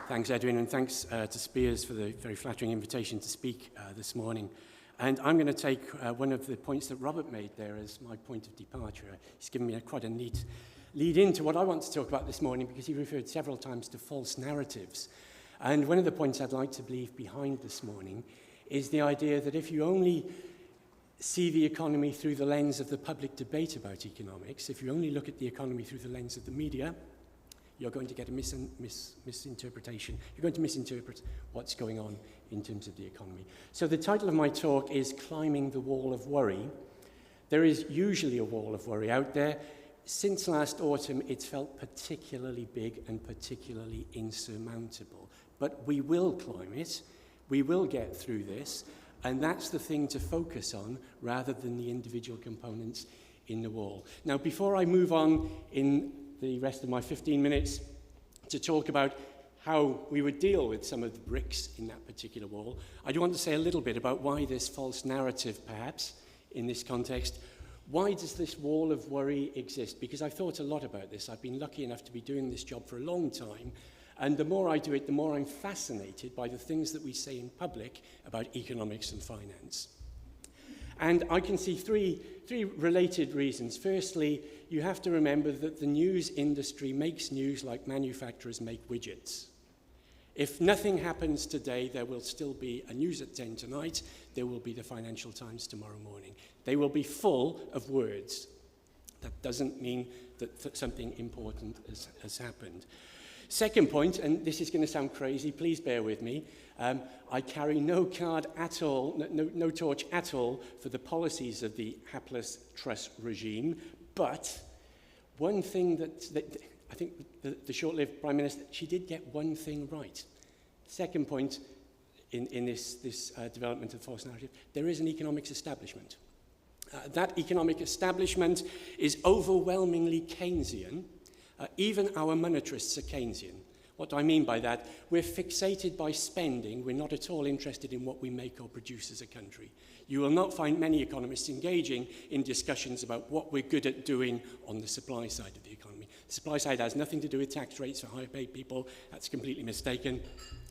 Thanks, Edwin, and thanks to Spears for the very flattering invitation to speak this morning. And I'm going to take one of the points that Robert made there as my point of departure. He's given me quite a neat lead into what I want to talk about this morning, because he referred several times to false narratives. And one of the points I'd like to leave behind this morning is the idea that if you only see the economy through the lens of the public debate about economics, if you only look at the economy through the lens of the media, you're going to get a misinterpretation. You're going to misinterpret what's going on in terms of the economy. So the title of my talk is Climbing the Wall of Worry. There is usually a wall of worry out there. Since last autumn, it's felt particularly big and particularly insurmountable. But we will climb it. We will get through this. And that's the thing to focus on rather than the individual components in the wall. Now, before I move on in the rest of my 15 minutes to talk about how we would deal with some of the bricks in that particular wall, I do want to say a little bit about why this false narrative, perhaps, in this context. Why does this wall of worry exist? Because I've thought a lot about this. I've been lucky enough to be doing this job for a long time, and the more I do it, the more I'm fascinated by the things that we say in public about economics and finance. And I can see three related reasons. Firstly, you have to remember that the news industry makes news like manufacturers make widgets. If nothing happens today, there will still be a news at 10 tonight. There will be the Financial Times tomorrow morning. They will be full of words. That doesn't mean that something important has happened. Second point, and this is going to sound crazy, please bear with me. I carry no card at all, no torch at all for the policies of the hapless Truss regime. But one thing that I think the short-lived Prime Minister, she did get one thing right. Second point in this development of the false narrative, there is an economics establishment. That economic establishment is overwhelmingly Keynesian. Even our monetarists are Keynesian. What do I mean by that? We're fixated by spending. We're not at all interested in what we make or produce as a country. You will not find many economists engaging in discussions about what we're good at doing on the supply side of the economy. The supply side has nothing to do with tax rates for higher paid people. That's completely mistaken.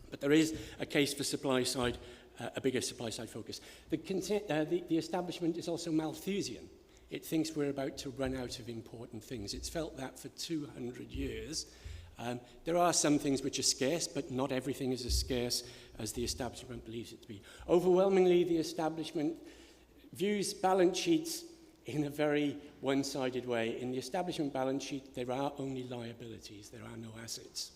But there is a case for supply side, a bigger supply side focus. The establishment is also Malthusian. It thinks we're about to run out of important things. It's felt that for 200 years. There are some things which are scarce, but not everything is as scarce as the establishment believes it to be. Overwhelmingly, the establishment views balance sheets in a very one-sided way. In the establishment balance sheet, there are only liabilities. There are no assets.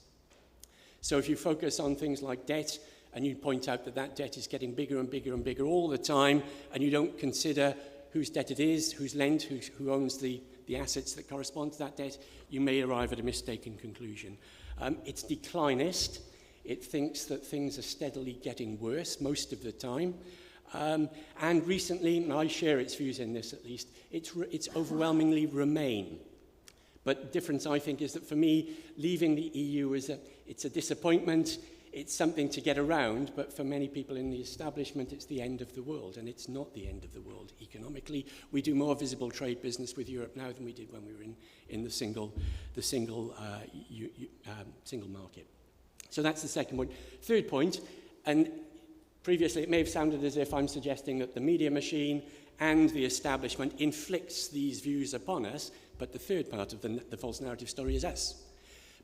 So if you focus on things like debt, and you point out that that debt is getting bigger and bigger and bigger all the time, and you don't consider whose debt it is, who's lent, who owns the assets that correspond to that debt, you may arrive at a mistaken conclusion. It's declinist. It thinks that things are steadily getting worse most of the time. And recently, and I share its views in this at least, it's overwhelmingly Remain. But the difference, I think, is that for me, leaving the EU it's a disappointment. It's something to get around, but for many people in the establishment, it's the end of the world, and it's not the end of the world economically. We do more visible trade business with Europe now than we did when we were in the single market. So that's the second point. Third point, and previously it may have sounded as if I'm suggesting that the media machine and the establishment inflicts these views upon us, but the third part of the false narrative story is us.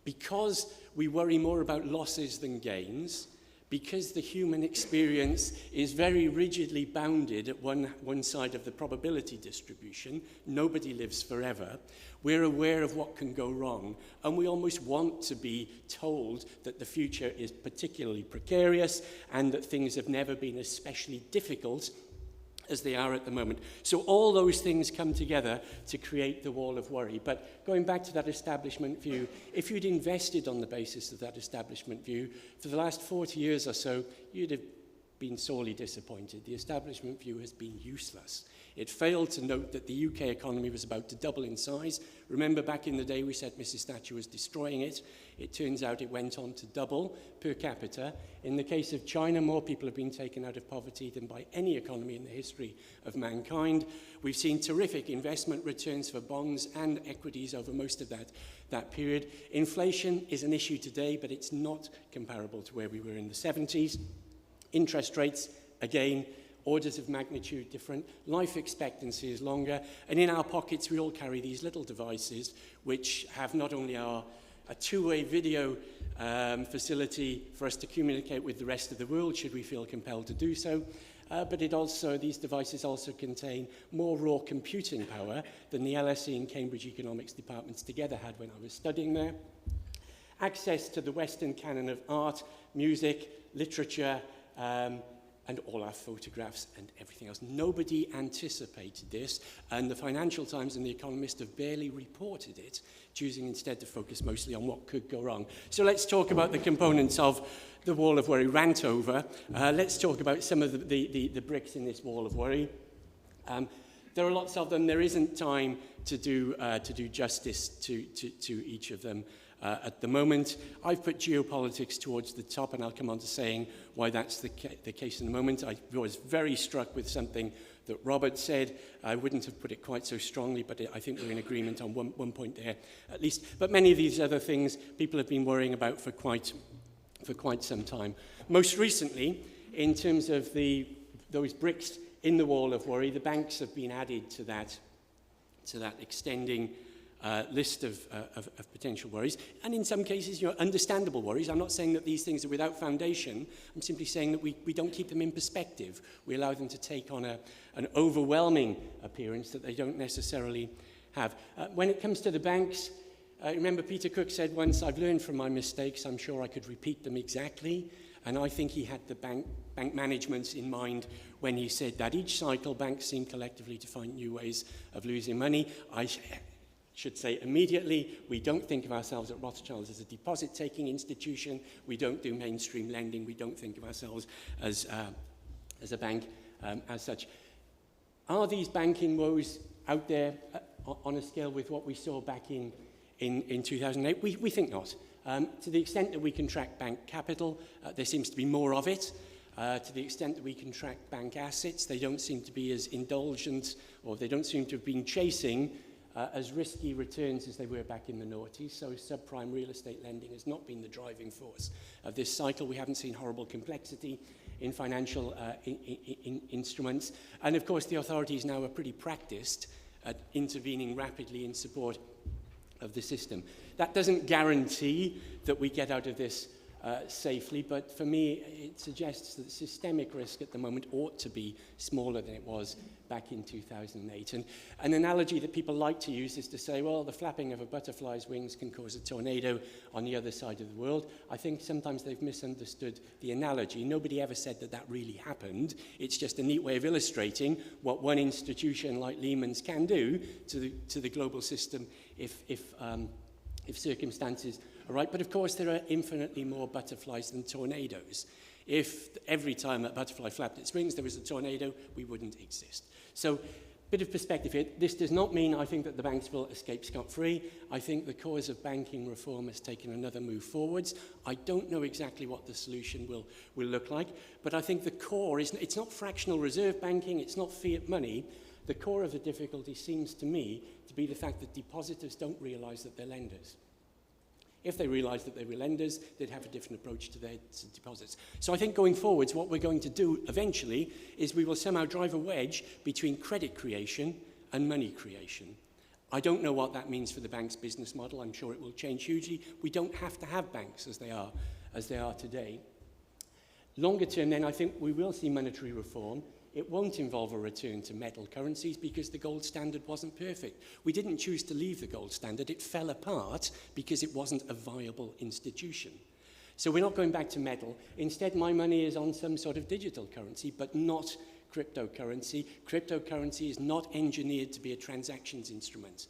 Because we worry more about losses than gains, because the human experience is very rigidly bounded at one side of the probability distribution, nobody lives forever, we're aware of what can go wrong, and we almost want to be told that the future is particularly precarious and that things have never been especially difficult as they are at the moment. So all those things come together to create the wall of worry. But going back to that establishment view, if you'd invested on the basis of that establishment view, for the last 40 years or so, you'd have been sorely disappointed. The establishment view has been useless. It failed to note that the UK economy was about to double in size. Remember, back in the day, we said Mrs. Thatcher was destroying it. It turns out it went on to double per capita. In the case of China, more people have been taken out of poverty than by any economy in the history of mankind. We've seen terrific investment returns for bonds and equities over most of that period. Inflation is an issue today, but it's not comparable to where we were in the 70s. Interest rates, again, orders of magnitude different. Life expectancy is longer. And in our pockets, we all carry these little devices which have not only a two-way video facility for us to communicate with the rest of the world, should we feel compelled to do so, but these devices also contain more raw computing power than the LSE and Cambridge economics departments together had when I was studying there. Access to the Western canon of art, music, literature, and all our photographs and everything else. Nobody anticipated this, and the Financial Times and The Economist have barely reported it, choosing instead to focus mostly on what could go wrong. So let's talk about the components of the wall of worry rant over. Let's talk about some of the bricks in this wall of worry. There are lots of them. There isn't time to do justice to each of them at the moment. I've put geopolitics towards the top, and I'll come on to saying why that's the case in a moment. I was very struck with something that Robert said. I wouldn't have put it quite so strongly, but I think we're in agreement on one point there, at least. But many of these other things people have been worrying about for quite some time. Most recently, in terms of those bricks in the wall of worry, the banks have been added to that extending list of potential worries, and in some cases, understandable worries. I'm not saying that these things are without foundation. I'm simply saying that we don't keep them in perspective. We allow them to take on an overwhelming appearance that they don't necessarily have. When it comes to the banks, remember Peter Cook said once, "I've learned from my mistakes. I'm sure I could repeat them exactly." And I think he had the bank managements in mind when he said that each cycle banks seem collectively to find new ways of losing money. I should say immediately, we don't think of ourselves at Rothschild as a deposit-taking institution. We don't do mainstream lending. We don't think of ourselves as a bank as such. Are these banking woes out there on a scale with what we saw back in 2008? We think not. To the extent that we can track bank capital, there seems to be more of it. To the extent that we can track bank assets, they don't seem to be as indulgent, or they don't seem to have been chasing as risky returns as they were back in the noughties. So subprime real estate lending has not been the driving force of this cycle. We haven't seen horrible complexity in financial instruments. And of course, the authorities now are pretty practiced at intervening rapidly in support of the system. That doesn't guarantee that we get out of this safely, but for me, it suggests that systemic risk at the moment ought to be smaller than it was back in 2008. And an analogy that people like to use is to say, well, the flapping of a butterfly's wings can cause a tornado on the other side of the world. I think sometimes they've misunderstood the analogy. Nobody ever said that really happened. It's just a neat way of illustrating what one institution like Lehman's can do to the global system if circumstances are right. But of course, there are infinitely more butterflies than tornadoes. If every time a butterfly flapped its wings there was a tornado, we wouldn't exist. So, bit of perspective here. This does not mean I think that the banks will escape scot-free. I think the cause of banking reform has taken another move forwards. I don't know exactly what the solution will look like, but I think the core is, it's not fractional reserve banking, it's not fiat money. The core of the difficulty seems to me to be the fact that depositors don't realize that they're lenders. If they realised that they were lenders, they'd have a different approach to their deposits. So I think going forwards, what we're going to do eventually is we will somehow drive a wedge between credit creation and money creation. I don't know what that means for the bank's business model. I'm sure it will change hugely. We don't have to have banks as they are today. Longer term, then, I think we will see monetary reform. It won't involve a return to metal currencies because the gold standard wasn't perfect. We didn't choose to leave the gold standard. It fell apart because it wasn't a viable institution. So we're not going back to metal. Instead, my money is on some sort of digital currency, but not cryptocurrency. Cryptocurrency is not engineered to be a transactions instrument.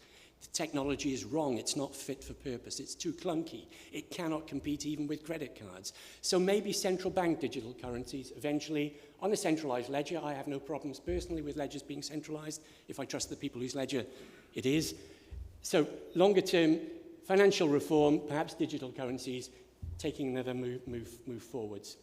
The technology is wrong. It's not fit for purpose. It's too clunky. It cannot compete even with credit cards. So maybe central bank digital currencies eventually on a centralized ledger. I have no problems personally with ledgers being centralized if I trust the people whose ledger it is. So longer term, financial reform, perhaps digital currencies, taking another move forwards.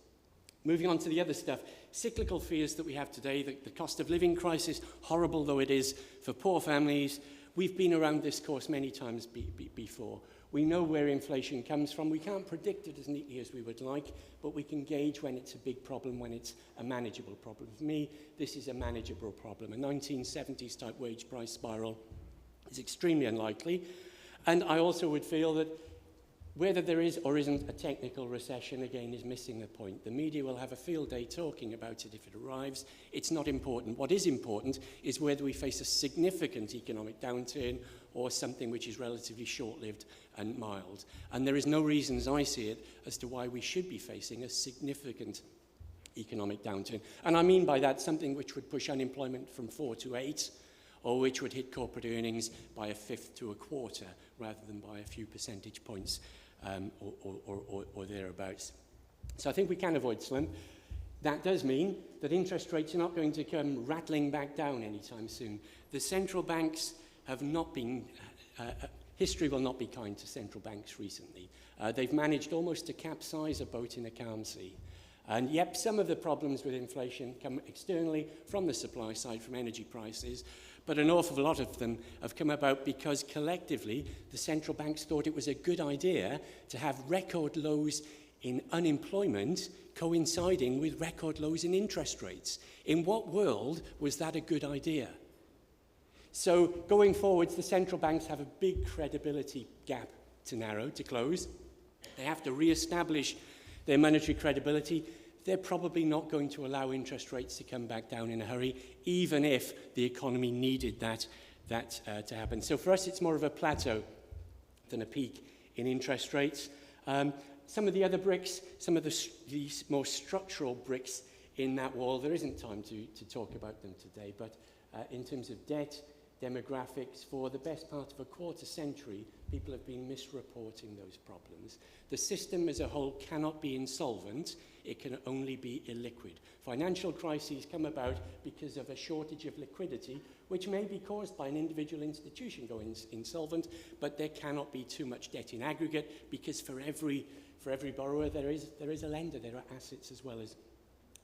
Moving on to the other stuff, cyclical fears that we have today, the cost of living crisis, horrible though it is for poor families. We've been around this course many times before. We know where inflation comes from. We can't predict it as neatly as we would like, but we can gauge when it's a big problem, when it's a manageable problem. For me, this is a manageable problem. A 1970s type wage price spiral is extremely unlikely. And I also would feel that whether there is or isn't a technical recession, again, is missing the point. The media will have a field day talking about it if it arrives. It's not important. What is important is whether we face a significant economic downturn or something which is relatively short-lived and mild. And there is no reason, as I see it, as to why we should be facing a significant economic downturn. And I mean by that something which would push unemployment from 4 to 8, or which would hit corporate earnings by a fifth to a quarter, rather than by a few percentage points or thereabouts. So I think we can avoid slump. That does mean that interest rates are not going to come rattling back down anytime soon. The central banks have not been, history will not be kind to central banks recently. They've managed almost to capsize a boat in a calm sea. And yep, some of the problems with inflation come externally from the supply side, from energy prices, but an awful lot of them have come about because collectively the central banks thought it was a good idea to have record lows in unemployment coinciding with record lows in interest rates. In what world was that a good idea? So going forwards, the central banks have a big credibility gap to close. They have to re-establish their monetary credibility. They're probably not going to allow interest rates to come back down in a hurry, even if the economy needed that to happen. So for us, it's more of a plateau than a peak in interest rates. Some of the other bricks, some of these more structural bricks in that wall, there isn't time to talk about them today, but in terms of debt, demographics, for the best part of a quarter century, people have been misreporting those problems. The system as a whole cannot be insolvent, it can only be illiquid. Financial crises come about because of a shortage of liquidity, which may be caused by an individual institution going insolvent, but there cannot be too much debt in aggregate, because for every borrower there is a lender. There are assets as well as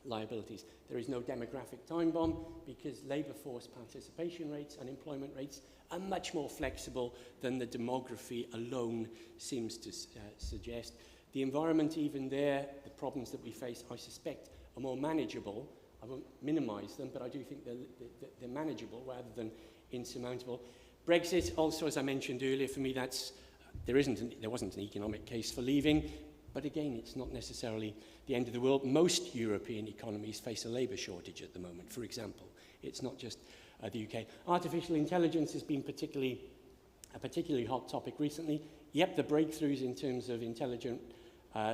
liabilities. There is no demographic time bomb because labour force participation rates, unemployment rates are much more flexible than the demography alone seems to suggest. The environment, even there, the problems that we face, I suspect, are more manageable. I won't minimise them, but I do think they're manageable rather than insurmountable. Brexit, also, as I mentioned earlier, for me, there wasn't an economic case for leaving. But again, it's not necessarily the end of the world. Most European economies face a labour shortage at the moment, for example. It's not just the UK. Artificial intelligence has been a particularly hot topic recently. Yep, the breakthroughs in terms of intelligent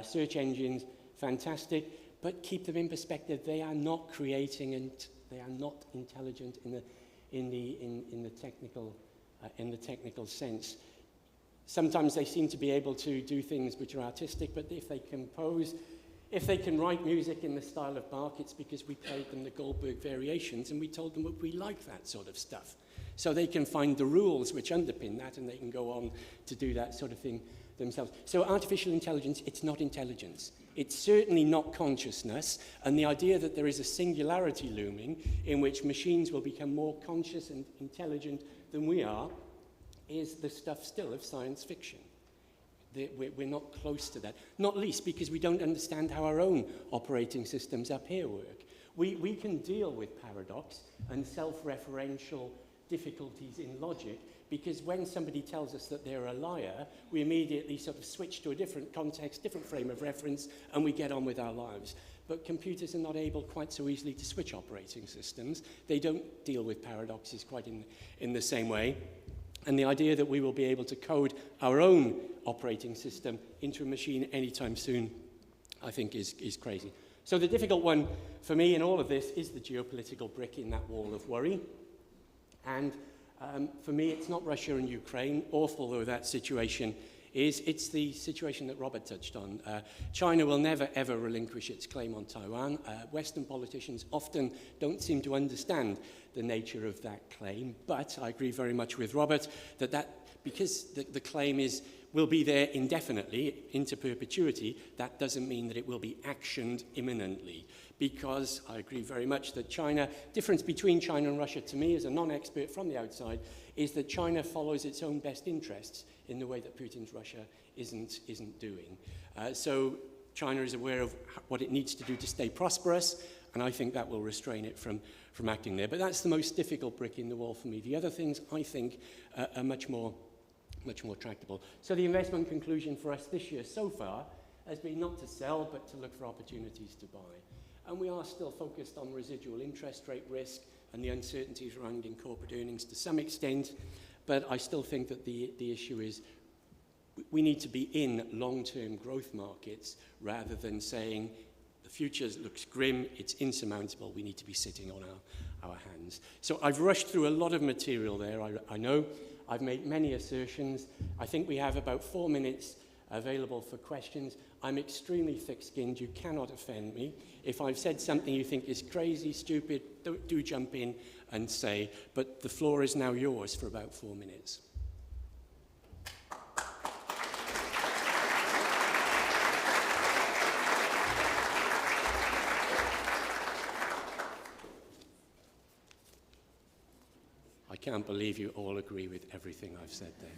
search engines, fantastic, but keep them in perspective. They are not creating and they are not intelligent in the technical sense. Sometimes they seem to be able to do things which are artistic, but if they can write music in the style of Bach, it's because we played them the Goldberg variations and we told them that we like that sort of stuff. So they can find the rules which underpin that and they can go on to do that sort of thing themselves. So artificial intelligence, it's not intelligence. It's certainly not consciousness, and the idea that there is a singularity looming in which machines will become more conscious and intelligent than we are is the stuff still of science fiction. We're not close to that, not least because we don't understand how our own operating systems up here work. We can deal with paradox and self-referential difficulties in logic because when somebody tells us that they're a liar, we immediately sort of switch to a different context, different frame of reference, and we get on with our lives. But computers are not able quite so easily to switch operating systems. They don't deal with paradoxes quite in the same way. And the idea that we will be able to code our own operating system into a machine anytime soon, I think is crazy. So the difficult one for me in all of this is the geopolitical brick in that wall of worry. And For me, it's not Russia and Ukraine, awful though that situation is. It's the situation that Robert touched on. China will never, ever relinquish its claim on Taiwan. Western politicians often don't seem to understand the nature of that claim, but I agree very much with Robert that because the claim will be there indefinitely, into perpetuity, that doesn't mean that it will be actioned imminently. Because I agree very much that difference between China and Russia, to me as a non-expert from the outside, is that China follows its own best interests in the way that Putin's Russia isn't doing. So China is aware of what it needs to do to stay prosperous, and I think that will restrain it from acting there. But that's the most difficult brick in the wall for me. The other things, I think, are much more tractable. So the investment conclusion for us this year so far has been not to sell, but to look for opportunities to buy. And we are still focused on residual interest rate risk and the uncertainties surrounding corporate earnings to some extent. But I still think that the issue is we need to be in long-term growth markets rather than saying the future looks grim, it's insurmountable, we need to be sitting on our hands. So I've rushed through a lot of material there, I know. I've made many assertions. I think we have about 4 minutes available for questions. I'm extremely thick-skinned. You cannot offend me. If I've said something you think is crazy, stupid, do jump in and say. But the floor is now yours for about 4 minutes. I can't believe you all agree with everything I've said there.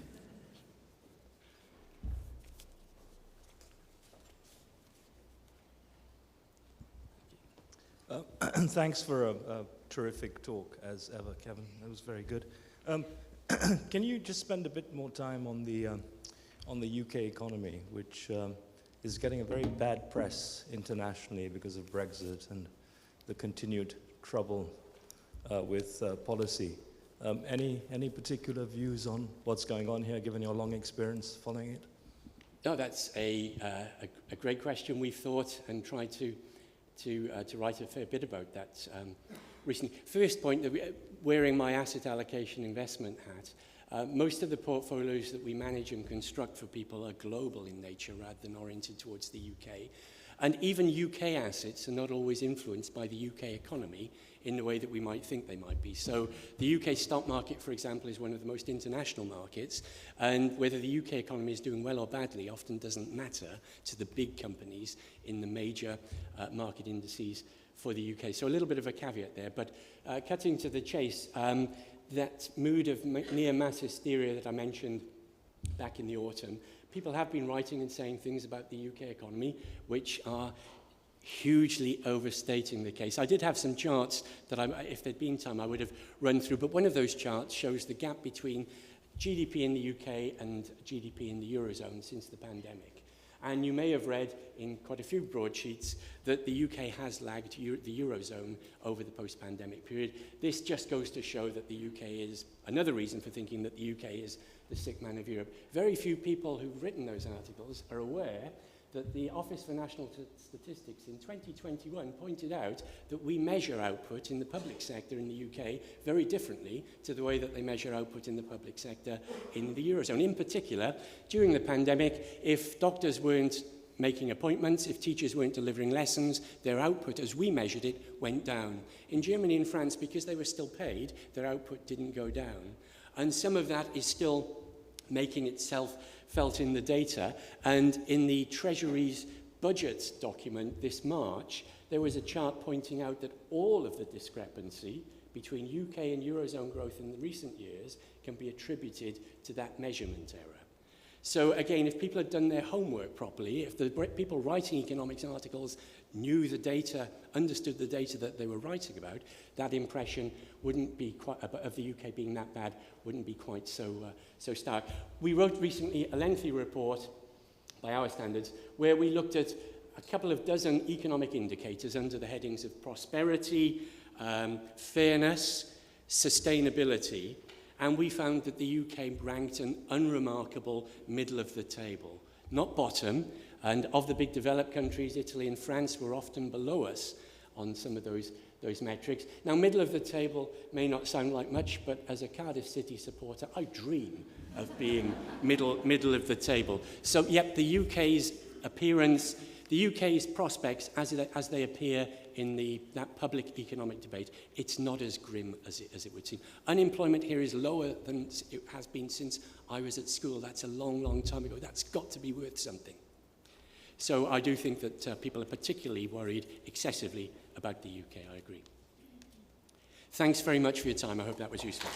Thanks for a terrific talk, as ever, Kevin. That was very good. Can you just spend a bit more time on the UK economy, which is getting a very bad press internationally because of Brexit and the continued trouble with policy? Any particular views on what's going on here, given your long experience following it? No, that's a great question. We've thought and tried to write a fair bit about that recently. First point, wearing my asset allocation investment hat, most of the portfolios that we manage and construct for people are global in nature rather than oriented towards the UK. And even UK assets are not always influenced by the UK economy in the way that we might think they might be. So the UK stock market, for example, is one of the most international markets, and whether the UK economy is doing well or badly often doesn't matter to the big companies in the major market indices for the UK. So a little bit of a caveat there, but cutting to the chase, that mood of near mass hysteria that I mentioned back in the autumn, people have been writing and saying things about the UK economy which are hugely overstating the case. I did have some charts that, if there'd been time, I would have run through, but one of those charts shows the gap between GDP in the UK and GDP in the Eurozone since the pandemic. And you may have read in quite a few broadsheets that the UK has lagged the Eurozone over the post-pandemic period. This just goes to show that the UK is another reason for thinking that the UK is the sick man of Europe. Very few people who've written those articles are aware that the Office for National Statistics in 2021 pointed out that we measure output in the public sector in the UK very differently to the way that they measure output in the public sector in the Eurozone. In particular, during the pandemic, if doctors weren't making appointments, if teachers weren't delivering lessons, their output, as we measured it, went down. In Germany and France, because they were still paid, their output didn't go down. And some of that is still making itself felt in the data. And in the Treasury's budget document this March, there was a chart pointing out that all of the discrepancy between UK and Eurozone growth in the recent years can be attributed to that measurement error. So again, if people had done their homework properly, if the people writing economics articles knew the data, understood the data that they were writing about, that impression wouldn't be quite, of the UK being that bad wouldn't be quite so stark. We wrote recently a lengthy report, by our standards, where we looked at a couple of dozen economic indicators under the headings of prosperity, fairness, sustainability, and we found that the UK ranked an unremarkable middle of the table, not bottom, and of the big developed countries, Italy and France were often below us on some of those those metrics. Now, middle of the table may not sound like much, but as a Cardiff City supporter, I dream of being middle of the table. So, yep, the UK's appearance, the UK's prospects as they appear in that public economic debate, it's not as grim as it would seem. Unemployment here is lower than it has been since I was at school. That's a long, long time ago. That's got to be worth something. So I do think that people are particularly worried excessively about the UK, I agree. Thanks very much for your time. I hope that was useful.